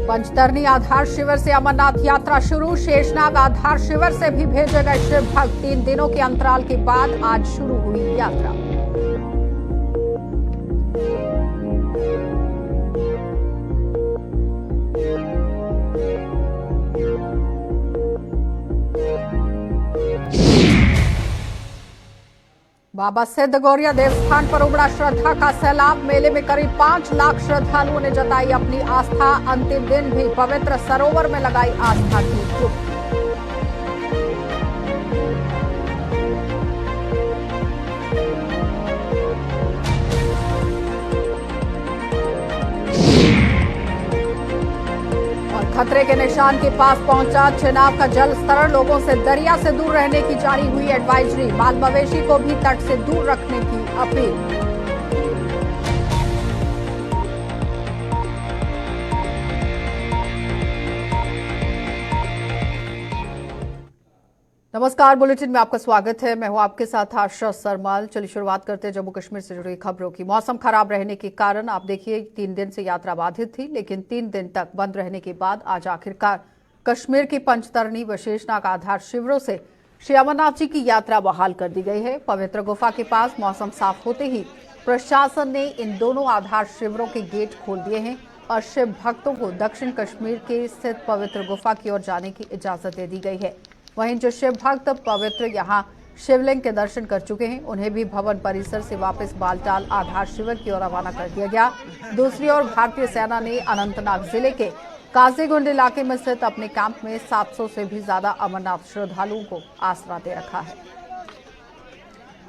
पंचतरणी आधार शिविर से अमरनाथ यात्रा शुरू। शेषनाग आधार शिविर से भी भेजे गए शिव भक्त 3 दिनों के अंतराल के बाद आज शुरू हुई यात्रा। बाबा सिद्ध गौरिया देवस्थान पर उमड़ा श्रद्धा का सैलाब। मेले में करीब 5 लाख श्रद्धालुओं ने जताई अपनी आस्था। अंतिम दिन भी पवित्र सरोवर में लगाई आस्था की डुबकी। खतरे के निशान के पास पहुंचा चेनाब का जल स्तर। लोगों से दरिया से दूर रहने की जारी हुई एडवाइजरी। माल मवेशी को भी तट से दूर रखने की अपील। नमस्कार, बुलेटिन में आपका स्वागत है। मैं हूं आपके साथ आशा सरमाल। चलिए शुरुआत करते हैं जम्मू कश्मीर से जुड़ी खबरों की। मौसम खराब रहने के कारण आप देखिए 3 दिन से यात्रा बाधित थी, लेकिन 3 दिन तक बंद रहने के बाद आज आखिरकार कश्मीर की पंचतरणी व शेषनाग आधार शिविरों से श्री अमरनाथ जी की यात्रा बहाल कर दी गई है। पवित्र गुफा के पास मौसम साफ होते ही प्रशासन ने इन दोनों आधार शिविरों के गेट खोल दिए हैं और शिव भक्तों को दक्षिण कश्मीर के स्थित पवित्र गुफा की ओर जाने की इजाजत दे दी गई है। वहीं जो शिव भक्त पवित्र यहां शिवलिंग के दर्शन कर चुके हैं, उन्हें भी भवन परिसर से वापस बालटाल आधार शिविर की ओर रवाना कर दिया गया। दूसरी ओर भारतीय सेना ने अनंतनाग जिले के काजीगुंड इलाके में स्थित अपने कैंप में 700 से भी ज्यादा अमरनाथ श्रद्धालुओं को आसरा दे रखा है।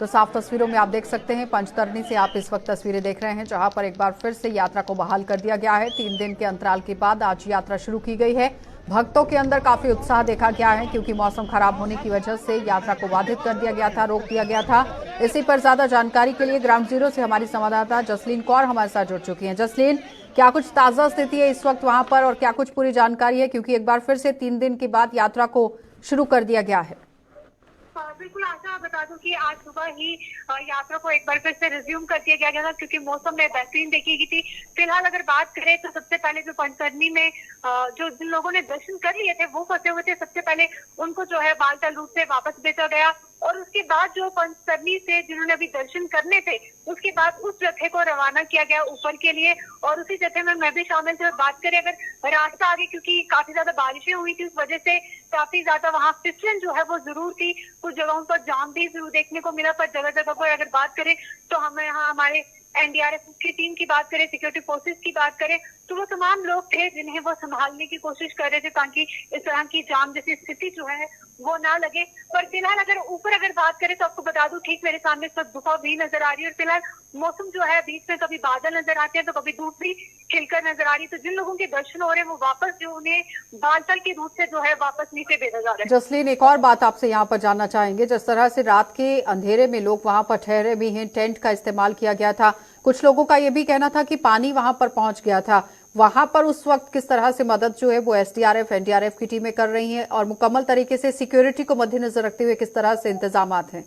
तो साफ तस्वीरों में आप देख सकते हैं, पंचतरणी से आप इस वक्त तस्वीरें देख रहे हैं, जहां पर एक बार फिर से यात्रा को बहाल कर दिया गया है। 3 दिन के अंतराल के बाद आज यात्रा शुरू की गई है। भक्तों के अंदर काफी उत्साह देखा गया है, क्योंकि मौसम खराब होने की वजह से यात्रा को बाधित कर दिया गया था, रोक दिया गया था। इसी पर ज्यादा जानकारी के लिए ग्राउंड जीरो से हमारी संवाददाता जसलीन कौर हमारे साथ जुड़ चुकी हैं। जसलीन, क्या कुछ ताजा स्थिति है इस वक्त वहां पर और क्या कुछ पूरी जानकारी है, क्योंकि एक बार फिर से 3 दिन के बाद यात्रा को शुरू कर दिया गया है? बिल्कुल आशा, बता दूं कि आज सुबह ही यात्रा को एक बार फिर से रिज्यूम कर दिया गया था, क्योंकि मौसम में बेहतरीन देखी गई थी। फिलहाल अगर बात करें तो सबसे पहले जो पंचतरणी में जो जिन लोगों ने दर्शन कर लिए थे वो फंसे हुए थे, सबसे पहले उनको जो है बालटाल रूट से वापस भेजा गया। और उसके बाद जो पंचतरणी से जिन्होंने अभी दर्शन करने थे, उसके बाद उस जत्थे को रवाना किया गया ऊपर के लिए। और उसी जत्थे में मैं भी शामिल थी। बात करें अगर रास्ता आगे, क्योंकि काफी ज्यादा बारिशें हुई थी, उस वजह से काफी ज्यादा वहाँ फिसलन जो है वो जरूर थी। कुछ जगहों पर जाम भी जरूर देखने को मिला, पर जगह जगह पर अगर बात करें तो हमें यहाँ हमारे एनडीआरएफ की टीम की बात करें, सिक्योरिटी फोर्सेस की बात करें, तो वो तमाम लोग थे जिन्हें वो संभालने की कोशिश कर रहे थे, ताकि इस तरह की जाम जैसी स्थिति जो है वो ना लगे। पर फिलहाल अगर बात करें तो आपको बता दूं, ठीक मेरे सामने इस वक्त गुफा भी नजर आ रही है। और फिलहाल मौसम जो है, बीच में कभी बादल नजर आते हैं तो कभी धूप भी खिलकर नजर आ रही है। तो जिन लोगों के दर्शन हो रहे हैं वो वापस जो उन्हें बालताल के रूट से जो है वापस नीचे भेजा जा रहा है। जसलीन, एक और बात आपसे यहाँ पर जानना चाहेंगे। जिस तरह से रात के अंधेरे में लोग वहां पर ठहरे भी हैं, टेंट का इस्तेमाल किया गया था, कुछ लोगों का ये भी कहना था कि पानी वहां पर पहुंच गया था। वहां पर उस वक्त किस तरह से मदद जो है वो एसडीआरएफ एनडीआरएफ की टीमें कर रही हैं और मुकम्मल तरीके से सिक्योरिटी को मद्देनजर रखते हुए किस तरह से इंतजामात हैं?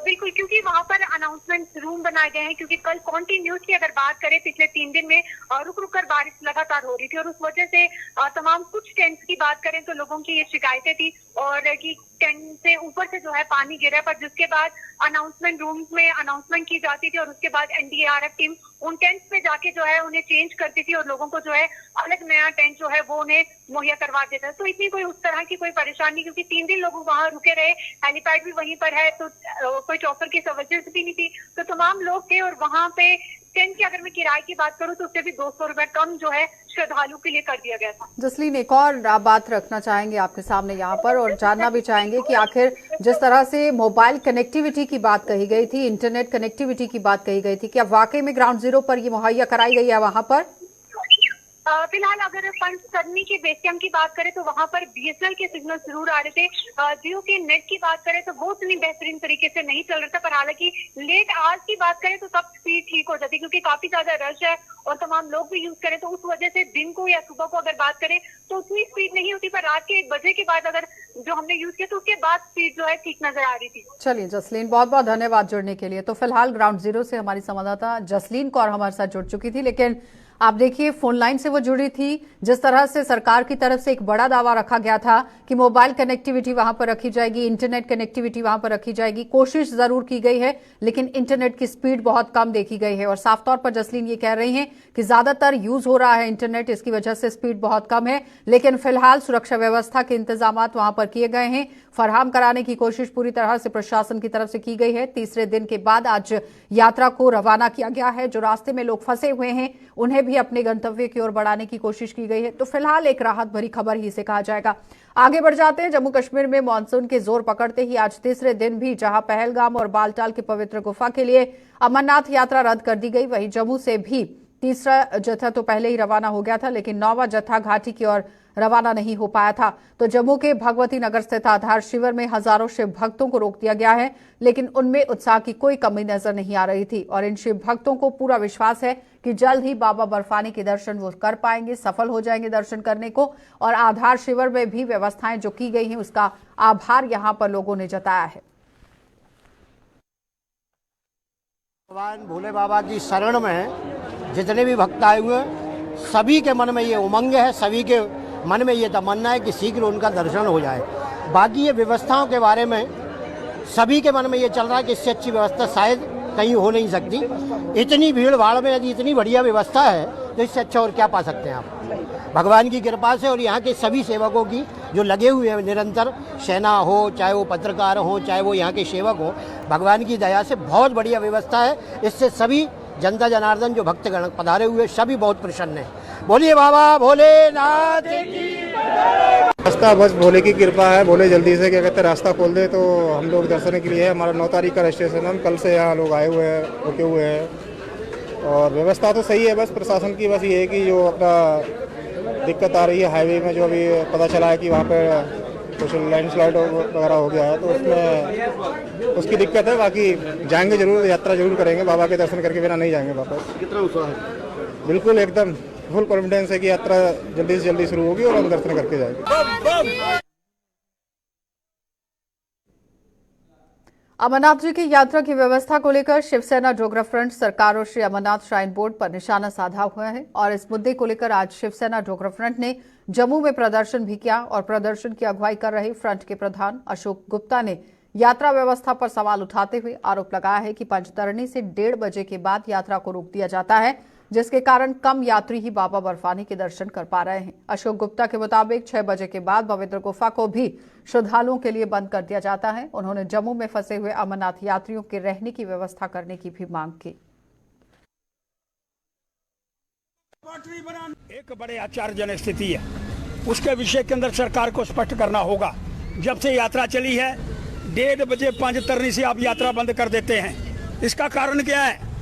बिल्कुल, क्योंकि वहां पर अनाउंसमेंट रूम बनाए गए हैं, क्योंकि कल कॉन्टिन्यूस की अगर बात करें पिछले 3 दिन में रुक रुक कर बारिश लगातार हो रही थी। और उस वजह से तमाम कुछ टेंट्स की बात करें तो लोगों की ये शिकायतें थी और कि टेंट से ऊपर से जो है पानी गिरा, पर जिसके बाद अनाउंसमेंट रूम में अनाउंसमेंट की जाती थी और उसके बाद एनडीआरएफ टीम उन टेंट्स पे जाके जो है उन्हें चेंज करती थी और लोगों को जो है अलग नया टेंट जो है वो उन्हें मुहैया करवा देता है। तो इतनी कोई उस तरह की कोई परेशानी, क्योंकि 3 दिन लोग वहां रुके रहे, हेलीपैड भी वहीं पर है, तो कोई चौपर की सवजत भी नहीं थी। तो तमाम लोग थे और वहां पे टेंट की अगर मैं किराए की बात करूं तो उससे भी 200 रुपए कम जो है श्रद्धालु के लिए कर दिया गया था। जसलीन, एक और बात रखना चाहेंगे आपके सामने यहाँ पर और जानना भी चाहेंगे कि आखिर जिस तरह से मोबाइल कनेक्टिविटी की बात कही गई थी, इंटरनेट कनेक्टिविटी की बात कही गई थी, क्या वाकई में ग्राउंड जीरो पर ये मुहैया कराई गई है वहां पर? फिलहाल अगर पंचतरणी के बेस कैंप की बात करें तो वहां पर बीएसएनएल के सिग्नल जरूर आ रहे थे। जियो के नेट की बात करें तो वो उतनी बेहतरीन तरीके से नहीं चल रहा था, पर हालांकि लेट आवर्स की बात करें तो तब स्पीड ठीक हो जाती, क्योंकि काफी ज्यादा रश है और तमाम लोग भी यूज करें, तो उस वजह से दिन को या सुबह को अगर बात करें तो उतनी स्पीड नहीं होती। पर रात के 1 बजे के बाद अगर जो हमने यूज किया तो उसके बाद स्पीड जो है ठीक नजर आ रही थी। चलिए जसलीन, बहुत बहुत धन्यवाद जुड़ने के लिए। तो फिलहाल ग्राउंड जीरो से हमारी संवाददाता जसलीन कौर हमारे साथ जुड़ चुकी थी, लेकिन आप देखिए फोन लाइन से वो जुड़ी थी। जिस तरह से सरकार की तरफ से एक बड़ा दावा रखा गया था कि मोबाइल कनेक्टिविटी वहां पर रखी जाएगी, इंटरनेट कनेक्टिविटी वहां पर रखी जाएगी, कोशिश जरूर की गई है लेकिन इंटरनेट की स्पीड बहुत कम देखी गई है। और साफ तौर पर जसलीन ये कह रही हैं कि ज्यादातर यूज हो रहा है इंटरनेट, इसकी वजह से स्पीड बहुत कम है। लेकिन फिलहाल सुरक्षा व्यवस्था के इंतजाम वहां पर किए गए हैं, फराहम कराने की कोशिश पूरी तरह से प्रशासन की तरफ से की गई है। तीसरे दिन के बाद आज यात्रा को रवाना किया गया है। जो रास्ते में लोग फंसे हुए हैं उन्हें भी अपने गंतव्य की ओर बढ़ाने की कोशिश की गई है। तो फिलहाल एक राहत भरी खबर ही इसे कहा जाएगा। आगे बढ़ जाते हैं। जम्मू कश्मीर में मानसून के जोर पकड़ते ही आज तीसरे दिन भी जहां पहलगाम और बालटाल की पवित्र गुफा के लिए अमरनाथ यात्रा रद्द कर दी गई, वहीं जम्मू से भी तीसरा जत्था तो पहले ही रवाना हो गया था लेकिन 9वां जत्था घाटी की ओर रवाना नहीं हो पाया था। तो जम्मू के भगवती नगर स्थित आधार शिविर में हजारों शिव भक्तों को रोक दिया गया है लेकिन उनमें उत्साह की कोई कमी नजर नहीं आ रही थी और इन शिव भक्तों को पूरा विश्वास है कि जल्द ही बाबा बर्फानी के दर्शन वो कर पाएंगे, सफल हो जाएंगे दर्शन करने को। और आधार शिविर में भी व्यवस्थाएं जो की गई हैं उसका आभार यहां पर लोगों ने जताया है। भगवान भोले बाबा की शरण में जितने भी भक्त आए हुए हैं सभी के मन में ये उमंग है, सभी के मन में ये तमन्ना है कि शीघ्र उनका दर्शन हो जाए। बाकी ये व्यवस्थाओं के बारे में सभी के मन में ये चल रहा है कि इससे अच्छी व्यवस्था शायद कहीं हो नहीं सकती। इतनी भीड़ भाड़ में यदि इतनी बढ़िया व्यवस्था है तो इससे अच्छा और क्या पा सकते हैं आप। भगवान की कृपा से और यहाँ के सभी सेवकों की जो लगे हुए हैं निरंतर, सेना हो चाहे वो पत्रकार हो चाहे वो यहाँ के सेवक हो, भगवान की दया से बहुत बढ़िया व्यवस्था है। इससे सभी जनता जनार्दन जो भक्तगण पधारे हुए सभी बहुत प्रसन्न है। बोलिए बाबा भोलेनाथ की। रास्ता बस भोले की कृपा है। भोले जल्दी से क्या कहते हैं रास्ता खोल दे तो हम लोग दर्शन के लिए। हमारा 9 तारीख का रजिस्ट्रेशन है, कल से यहाँ लोग आए हुए हैं, रुके हुए हैं और व्यवस्था तो सही है। बस प्रशासन की बस ये है कि जो अपना दिक्कत आ रही है हाईवे में, जो अभी पता चला है कि वहाँ पर कुछ लैंडस्लाइड वगैरह हो गया है तो उसमें उसकी दिक्कत है। बाकी जाएंगे जरूर, यात्रा जरूर करेंगे, बाबा के दर्शन करके बिना नहीं जाएंगे वापस। कितना उत्साह है? बिल्कुल एकदम फुल कॉन्फिडेंस है कि यात्रा जल्दी से जल्दी शुरू होगी और हम दर्शन करके जाएंगे। अमरनाथ जी की यात्रा की व्यवस्था को लेकर शिवसेना डोगरा फ्रंट सरकार और श्री अमरनाथ श्राइन बोर्ड पर निशाना साधा हुआ है और इस मुद्दे को लेकर आज शिवसेना डोगरा फ्रंट ने जम्मू में प्रदर्शन भी किया और प्रदर्शन की अगुवाई कर रहे फ्रंट के प्रधान अशोक गुप्ता ने यात्रा व्यवस्था पर सवाल उठाते हुए आरोप लगाया है कि पंचतरणी से 1:30 बजे के बाद यात्रा को रोक दिया जाता है जिसके कारण कम यात्री ही बाबा बर्फानी के दर्शन कर पा रहे हैं। अशोक गुप्ता के मुताबिक 6 बजे के बाद पवित्र गुफा को भी श्रद्धालुओं के लिए बंद कर दिया जाता है। उन्होंने जम्मू में फंसे हुए अमरनाथ यात्रियों के रहने की व्यवस्था करने की भी मांग की। एक बड़े आश्चर्यजनक स्थिति है, उसके विषय के अंदर सरकार को स्पष्ट करना होगा। जब से यात्रा चली है 1:30 बजे पंचतरणी से आप यात्रा बंद कर देते हैं, इसका कारण क्या है?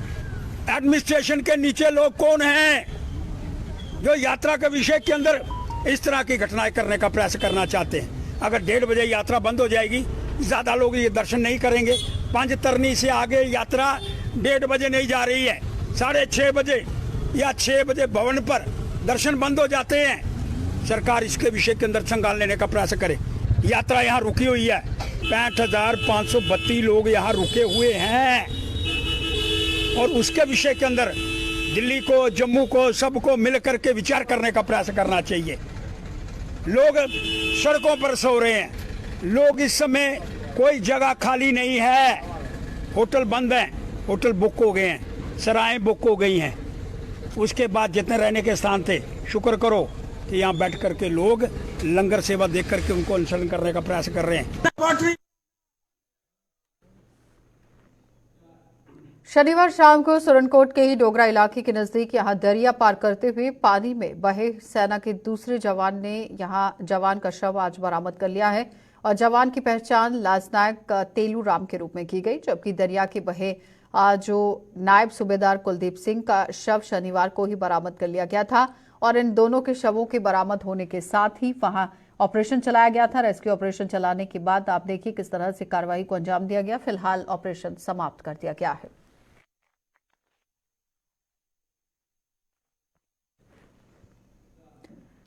एडमिनिस्ट्रेशन के नीचे लोग कौन हैं जो यात्रा के विषय के अंदर इस तरह की घटनाएं करने का प्रयास करना चाहते हैं? अगर 1:30 बजे यात्रा बंद हो जाएगी, ज्यादा लोग ये दर्शन नहीं करेंगे। पंचतरणी से आगे यात्रा 1:30 बजे नहीं जा रही है, 6:30 बजे या 6 बजे भवन पर दर्शन बंद हो जाते हैं। सरकार इसके विषय के अंदर संज्ञान लेने का प्रयास करे। यात्रा यहाँ रुकी हुई है, 65,532 लोग यहाँ रुके हुए हैं और उसके विषय के अंदर दिल्ली को, जम्मू को, सबको मिल करके विचार करने का प्रयास करना चाहिए। लोग सड़कों पर सो रहे हैं, लोग इस समय कोई जगह खाली नहीं है, होटल बंद हैं, होटल बुक हो गए हैं, सराएं बुक हो गई हैं। उसके बाद जितने रहने के स्थान थे, शुक्र करो कि यहाँ बैठ करके लोग लंगर सेवा देख करके उनको अनुसरण करने का प्रयास कर रहे हैं। शनिवार शाम को सुरनकोट के ही डोगरा इलाके के नजदीक यहां दरिया पार करते हुए पानी में बहे सेना के दूसरे जवान ने यहां जवान का शव आज बरामद कर लिया है और जवान की पहचान लाजनायक तेलू राम के रूप में की गई, जबकि दरिया के बहे जो नायब सूबेदार कुलदीप सिंह का शव शनिवार को ही बरामद कर लिया गया था और इन दोनों के शवों के बरामद होने के साथ ही वहां ऑपरेशन चलाया गया था। रेस्क्यू ऑपरेशन चलाने के बाद आप देखिए किस तरह से कार्रवाई को अंजाम दिया गया। फिलहाल ऑपरेशन समाप्त कर दिया गया है।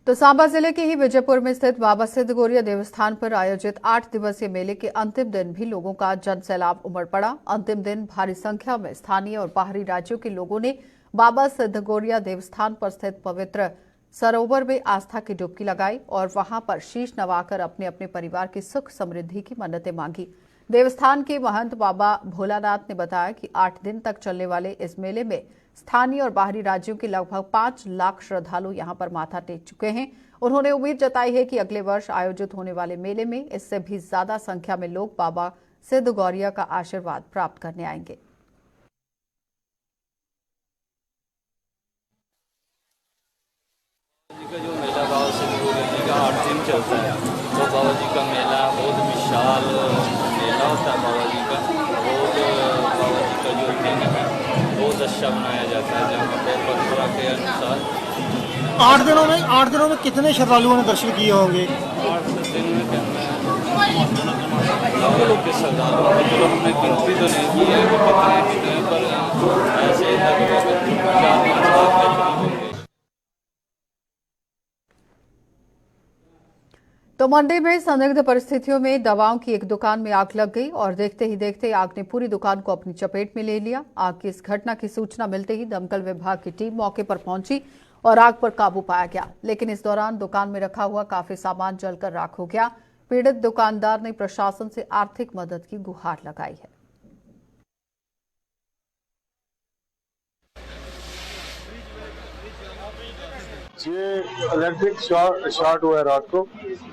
तो सांबा जिले के ही विजयपुर में स्थित बाबा सिद्ध गौरिया देवस्थान पर आयोजित 8 दिवसीय मेले के अंतिम दिन भी लोगों का जनसैलाब उमड़ पड़ा। अंतिम दिन भारी संख्या में स्थानीय और बाहरी राज्यों के लोगों ने बाबा सिद्धगौरिया देवस्थान पर स्थित पवित्र सरोवर में आस्था की डुबकी लगाई और वहां पर शीश नवाकर अपने अपने परिवार की सुख समृद्धि की मन्नतें मांगी। देवस्थान के महंत बाबा भोलानाथ ने बताया कि 8 दिन तक चलने वाले इस मेले में स्थानीय और बाहरी राज्यों के लगभग 5 लाख श्रद्धालु यहां पर माथा टेक चुके हैं। उन्होंने उम्मीद जताई है कि अगले वर्ष आयोजित होने वाले मेले में इससे भी ज्यादा संख्या में लोग बाबा सिद्धगौरिया का आशीर्वाद प्राप्त करने आएंगे। का जो मेला बाबा सिद्धगौरिया जी का 8 दिन चलता है, वो बाबा जी का मेला बहुत विशाल मेला होता है। बाबा जी का जो दिन है बहुत अच्छा बनाया जाता है, जहाँ पे परंपरा के अनुसार 8 दिनों में कितने श्रद्धालुओं ने दर्शन किए होंगे? 8 दिन में लाखों के श्रद्धालुओं की, चलो हमने गिनती तो नहीं की है कि कितने पर ऐसे लगभग 4-5 लाख होंगे। तो मंडी में संदिग्ध परिस्थितियों में दवाओं की एक दुकान में आग लग गई और देखते ही देखते आग ने पूरी दुकान को अपनी चपेट में ले लिया। आग की इस घटना की सूचना मिलते ही दमकल विभाग की टीम मौके पर पहुंची और आग पर काबू पाया गया, लेकिन इस दौरान दुकान में रखा हुआ काफी सामान जलकर राख हो गया। पीड़ित दुकानदार ने प्रशासन से आर्थिक मदद की गुहार लगाई है। ये इलेक्ट्रिक शॉर्ट हुआ है रात को,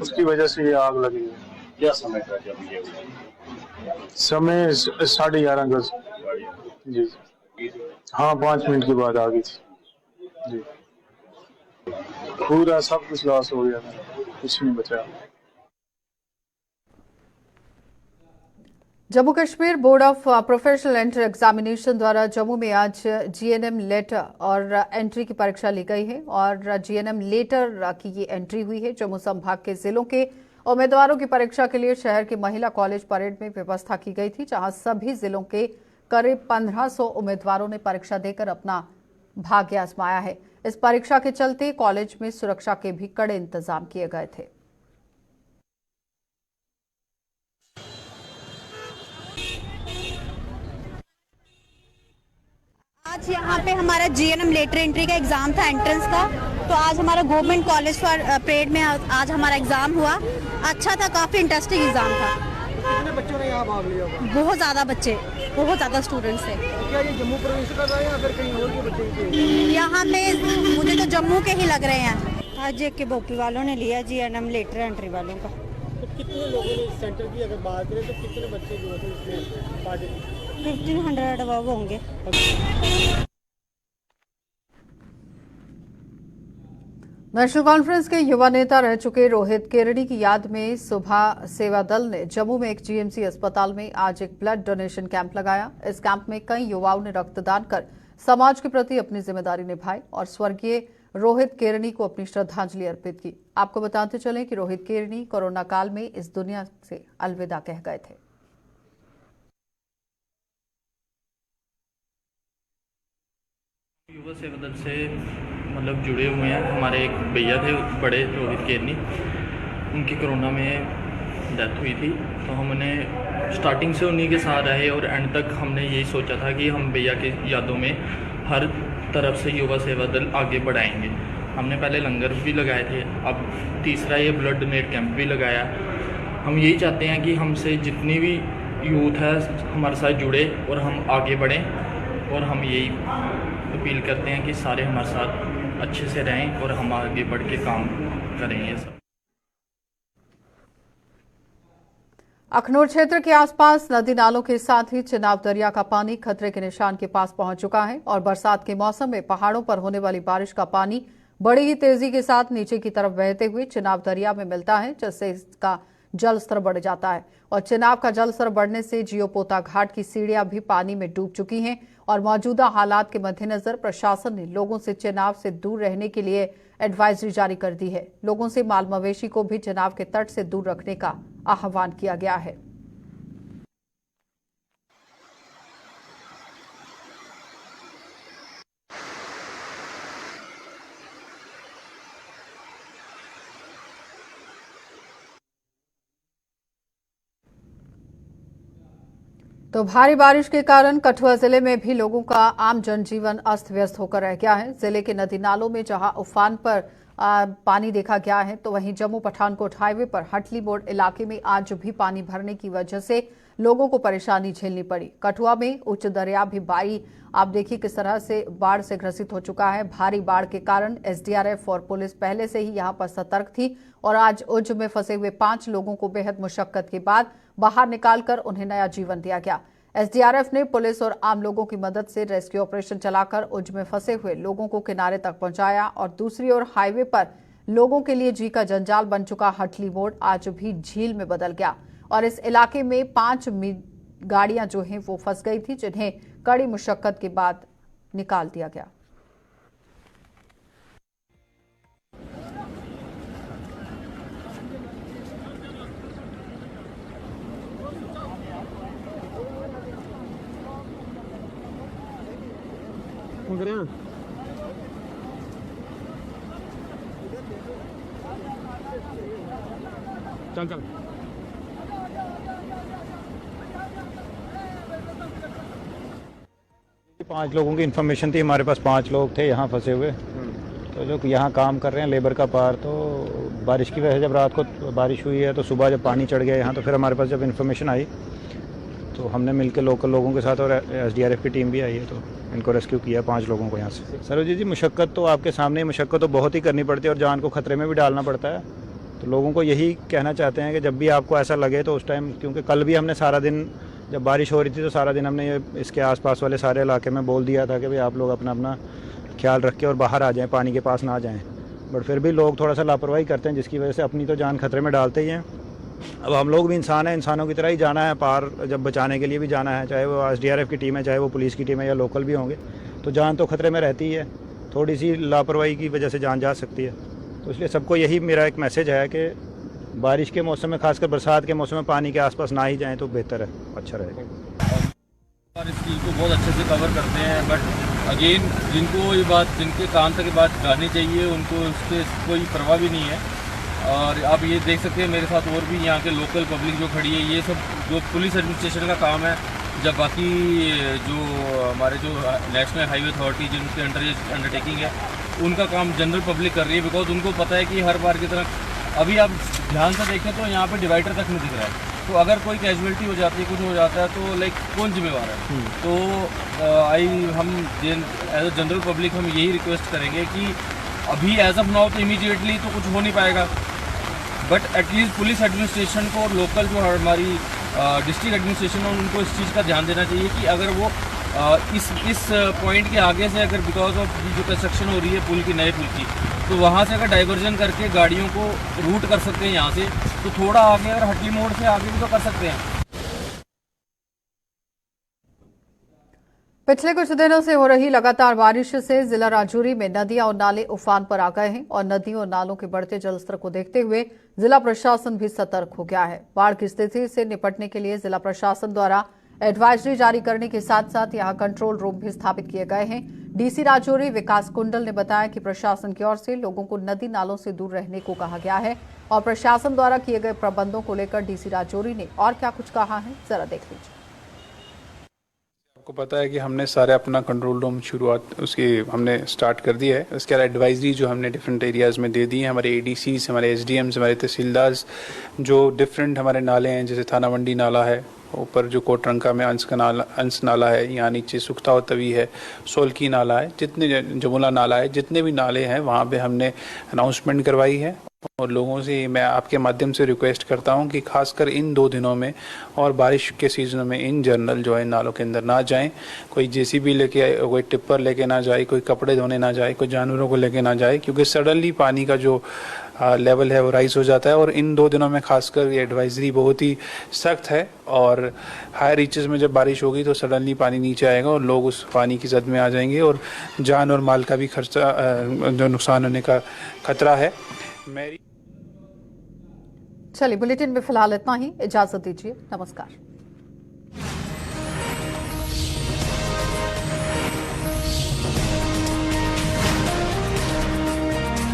उसकी वजह से ये आग लगी है। क्या समय था जब ये हुआ? समय 11:30 गज जी। हाँ, 5 मिनट के बाद आ गई थी जी। पूरा सब कुछ लॉस हो गया, कुछ नहीं बचा। Jammu Kashmir board of professional entry examination द्वारा जम्मू में आज जीएनएम लेटर और एंट्री की परीक्षा ली गई है और जीएनएम लेटर की ये एंट्री हुई है। जम्मू संभाग के जिलों के उम्मीदवारों की परीक्षा के लिए शहर के महिला कॉलेज परेड में व्यवस्था की गई थी, जहां सभी जिलों के करीब 1500 उम्मीदवारों ने परीक्षा देकर अपना भाग्य आजमाया है। इस परीक्षा के चलते कॉलेज में सुरक्षा के भी कड़े इंतजाम किए गए थे। आज यहाँ पे हमारा जीएनएम लेटर एंट्री का एग्जाम था, एंट्रेंस का। तो आज हमारा गवर्नमेंट कॉलेज परेड में आज हमारा एग्जाम हुआ। अच्छा था, काफी इंटरेस्टिंग एग्जाम था। कितने बच्चों ने यहाँ भाग लिया? बहुत ज्यादा बच्चे, बहुत ज्यादा स्टूडेंट्स थे। तो क्या ये जम्मू प्रोविंस का था या फिर कहीं और के बच्चे? यहाँ पे मुझे तो जम्मू के ही लग रहे हैं। आज जेके बोपी वालों ने लिया जीएनएम लेटर एंट्री वालों का। तो कितने लोगों ने सेंटर की अगर बात करें तो कितने बच्चे जो थे इसमें पार्टिसिपेट? 1500 अबव होंगे। नेशनल कॉन्फ्रेंस के युवा नेता रह चुके रोहित केरनी की याद में सुबह सेवा दल ने जम्मू में एक जीएमसी अस्पताल में आज एक ब्लड डोनेशन कैंप लगाया। इस कैंप में कई युवाओं ने रक्तदान कर समाज के प्रति अपनी जिम्मेदारी निभाई और स्वर्गीय रोहित केरनी को अपनी श्रद्धांजलि अर्पित की। आपको बताते चलें कि रोहित केरनी कोरोना काल में इस दुनिया से अलविदा कह गए थे। युवा सेवा दल से मतलब जुड़े हुए हैं। हमारे एक भैया थे बड़े, रोहित केरनी, उनकी कोरोना में डेथ हुई थी, तो हम उन्हें स्टार्टिंग से उन्हीं के साथ रहे और एंड तक हमने यही सोचा था कि हम भैया की यादों में हर तरफ से युवा सेवा दल आगे बढ़ाएंगे। हमने पहले लंगर भी लगाए थे, अब तीसरा ये ब्लड डोनेट कैंप भी लगाया। हम यही चाहते हैं कि हमसे जितनी भी यूथ है हमारे साथ जुड़े और हम आगे बढ़ें, और हम यही अपील करते हैं कि सारे हमारे साथ अच्छे से रहें और हम आगे बढ़ के काम करें। ये सब अखनूर क्षेत्र के आसपास नदी नालों के साथ ही चिनाब दरिया का पानी खतरे के निशान के पास पहुंच चुका है और बरसात के मौसम में पहाड़ों पर होने वाली बारिश का पानी बड़ी ही तेजी के साथ नीचे की तरफ बहते हुए चिनाब दरिया में मिलता है, जिससे इसका जल स्तर बढ़ जाता है और चिनाब का जल स्तर बढ़ने से जियोपोता घाट की सीढ़ियां भी पानी में डूब चुकी हैं और मौजूदा हालात के मद्देनजर प्रशासन ने लोगों से चिनाब से दूर रहने के लिए एडवाइजरी जारी कर दी है। लोगों से माल मवेशी को भी चिनाब के तट से दूर रखने का आह्वान किया गया है। तो भारी बारिश के कारण कठुआ जिले में भी लोगों का आम जनजीवन अस्त व्यस्त होकर रह गया है। जिले के नदी नालों में जहां उफान पर पानी देखा गया है, तो वहीं जम्मू पठानकोट हाईवे पर हटली मोड़ इलाके में आज भी पानी भरने की वजह से लोगों को परेशानी झेलनी पड़ी। कठुआ में उच्च दरिया भी बारी आप देखिए किस तरह से बाढ़ से ग्रसित हो चुका है। भारी बाढ़ के कारण एसडीआरएफ और पुलिस पहले से ही यहां पर सतर्क थी और आज उज्ज में फंसे हुए 5 लोगों को बेहद मुशक्कत के बाद बाहर निकालकर उन्हें नया जीवन दिया गया। एसडीआरएफ ने पुलिस और आम लोगों की मदद से रेस्क्यू ऑपरेशन चलाकर उज्ज में फंसे हुए लोगों को किनारे तक पहुंचाया और दूसरी ओर हाईवे पर लोगों के लिए जी का जंजाल बन चुका हटली मोड़ आज भी झील में बदल गया और इस इलाके में 5 गाड़ियां जो हैं वो फंस गई थी, जिन्हें कड़ी मुशक्कत के बाद निकाल दिया गया। चल 5 लोगों की इन्फॉर्मेशन थी, हमारे पास 5 लोग थे यहाँ फंसे हुए। तो जो यहाँ काम कर रहे हैं लेबर का पार, तो बारिश की वजह से जब रात को बारिश हुई है तो सुबह जब पानी चढ़ गया यहाँ, तो फिर हमारे पास जब इन्फॉर्मेशन आई तो हमने मिलकर लोकल लोगों के साथ और एसडीआरएफ की टीम भी आई है, तो इनको रेस्क्यू किया 5 लोगों को यहाँ से। सरोजी जी, मुशक्कत तो आपके सामने, मुशक्कत तो बहुत ही करनी पड़ती है और जान को खतरे में भी डालना पड़ता है। तो लोगों को यही कहना चाहते हैं कि जब भी आपको ऐसा लगे तो उस टाइम, क्योंकि कल भी हमने सारा दिन जब बारिश हो रही थी तो सारा दिन हमने ये इसके आसपास वाले सारे इलाके में बोल दिया था कि भाई आप लोग अपना अपना ख्याल रख के और बाहर आ जाएं, पानी के पास ना जाएं। बट फिर भी लोग थोड़ा सा लापरवाही करते हैं, जिसकी वजह से अपनी तो जान खतरे में डालते ही हैं। अब हम लोग भी इंसान हैं, इंसानों की तरह ही जाना है पार, जब बचाने के लिए भी जाना है, चाहे वो एसडीआरएफ की टीम है, चाहे वो पुलिस की टीम है या लोकल भी होंगे, तो जान तो खतरे में रहती ही है। थोड़ी सी लापरवाही की वजह से जान जा सकती है। तो इसलिए सबको यही मेरा एक मैसेज है कि बारिश के मौसम में, खासकर बरसात के मौसम में पानी के आसपास ना ही जाएं तो बेहतर है, अच्छा रहेगा। और इस चीज़ को बहुत अच्छे से कवर करते हैं, बट अगेन जिनको ये बात, जिनके कान तक ये बात जानी चाहिए, उनको उससे कोई परवाह भी नहीं है। और आप ये देख सकते हैं मेरे साथ और भी यहाँ के लोकल पब्लिक जो खड़ी है, ये सब जो पुलिस एडमिनिस्ट्रेशन का काम है, जब बाकी जो हमारे जो नेशनल हाईवे अथॉरिटी जिनके अंडर ये अंडरटेकिंग है, उनका काम जनरल पब्लिक कर रही है। बिकॉज उनको पता है कि हर बार की तरह अभी आप ध्यान से देखें तो यहाँ पे डिवाइडर तक नहीं दिख रहा है, तो अगर कोई कैजुअलिटी हो जाती है, कुछ हो जाता है, तो लाइक कौन जिम्मेवार है। तो हम एज अ जनरल पब्लिक हम यही रिक्वेस्ट करेंगे कि अभी एज ऑफ नाउ तो इमीडिएटली तो कुछ हो नहीं पाएगा, बट एटलीस्ट पुलिस एडमिनिस्ट्रेशन को और लोकल जो हमारी डिस्ट्रिक्ट एडमिनिस्ट्रेशन है, उनको इस चीज़ का ध्यान देना चाहिए कि अगर वो इस पॉइंट के आगे से अगर बिकॉज ऑफ जो कंस्ट्रक्शन हो रही है पुल की, नए पुल की, तो वहाँ से अगर डाइवर्जन करके गाड़ियों को रूट कर सकते हैं यहाँ से, तो थोड़ा आगे अगर हटली मोड़ से आगे भी तो कर सकते हैं। पिछले कुछ दिनों से हो रही लगातार बारिश से जिला राजौरी में नदियां और नाले उफान पर आ गए हैं और नदियों और नालों के बढ़ते जलस्तर को देखते हुए जिला प्रशासन भी सतर्क हो गया है। बाढ़ की स्थिति से निपटने के लिए जिला प्रशासन द्वारा एडवाइजरी जारी करने के साथ साथ यहां कंट्रोल रूम भी स्थापित किए गए हैं। डीसी राजौरी विकास कुंडल ने बताया कि प्रशासन की ओर से लोगों को नदी नालों से दूर रहने को कहा गया है और प्रशासन द्वारा किए गए प्रबंधों को लेकर डीसी राजौरी ने और क्या कुछ कहा है, जरा देख लीजिए। आपको पता है कि हमने सारे अपना कंट्रोल रूम शुरुआत उसकी हमने स्टार्ट कर दिया है। उसके बाद एडवाइजरी जो हमने डिफरेंट एरियाज़ में दे दी है, हमारे एडीसीज, हमारे एसडीएम्स, हमारे तहसीलदार्स, जो डिफरेंट हमारे नाले हैं, जैसे थाना मंडी नाला है, ऊपर जो कोटरंका में अंश नाला है, यहाँ नीचे सुखताव तवी है, सोलकी नाला है, जितने जमुना नाला है, जितने भी नाले हैं वहाँ पे हमने अनाउंसमेंट करवाई है। और लोगों से मैं आपके माध्यम से रिक्वेस्ट करता हूं कि खासकर इन 2 दिनों में और बारिश के सीजन में इन जनरल जो है नालों के अंदर ना जाएं। कोई जेसीबी लेके, कोई टिप्पर लेके ना जाए, कोई कपड़े धोने ना जाए, कोई जानवरों को लेके ना जाए, क्योंकि सडनली पानी का जो लेवल है वो राइज हो जाता है। और इन 2 दिनों में खासकर ये एडवाइजरी बहुत ही सख्त है और हाई रीचेस में जब बारिश होगी तो सडनली पानी नीचे आएगा और लोग उस पानी की जद में आ जाएंगे और जान और माल का भी खर्चा, जो नुकसान होने का खतरा है। चलिए, बुलेटिन में फिलहाल इतना ही, इजाजत दीजिए, नमस्कार।